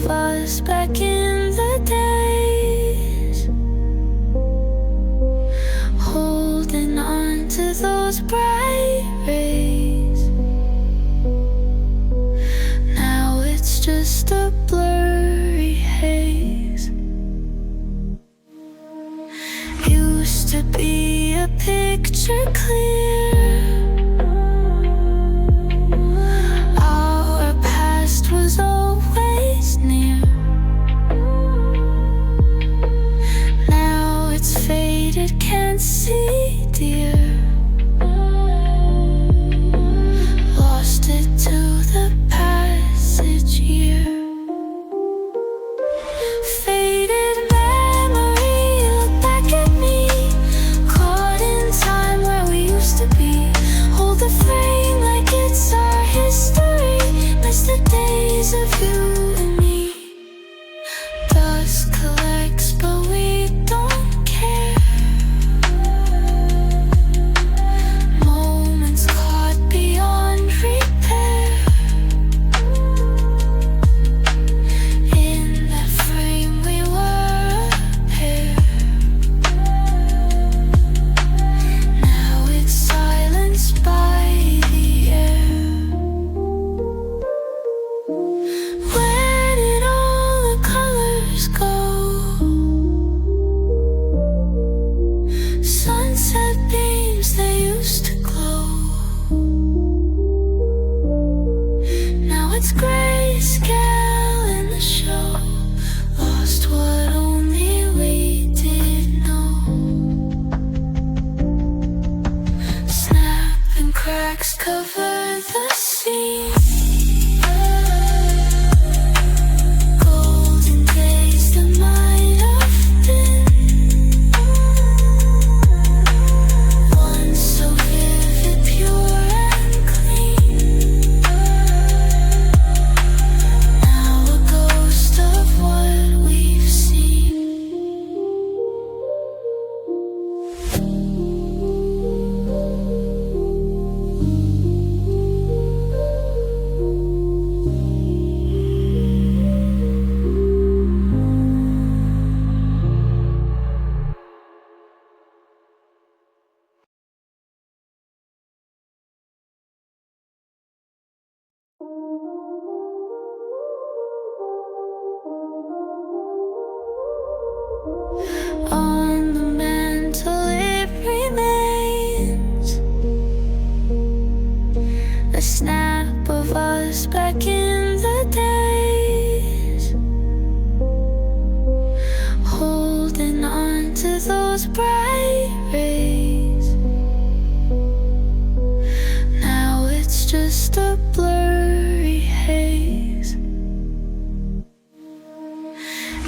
of us back in the days, holding on to those bright rays. Now it's just a blurry haze. Used to be a picture clear, our past was always near. Now it's faded, can't see dear. Lost it to the passage year. Faded memory, look back at me, caught in time where we used to be. Hold the frame like it's our history, miss the days of you and me. Dust collects but we don't care. Moments caught beyond repair. In that frame we were a pair. Now it's silenced by the air. Where did all the colors go? Sunset beams, they used to glow. Now it's grayscale in the show. Lost what only we did know. Snap and cracks cover the scene. Golden days that might have been, once so vivid, pure and clean. Now a ghost of what we've seen. On the mantle it remains, the snap of us back in the days, holding on to those bright rays. Now it's just a blurry haze.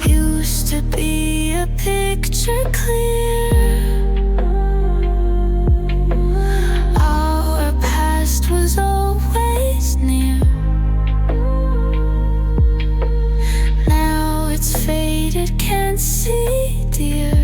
Used to be a picture clear, our past was always near. Now it's faded, can't see dear.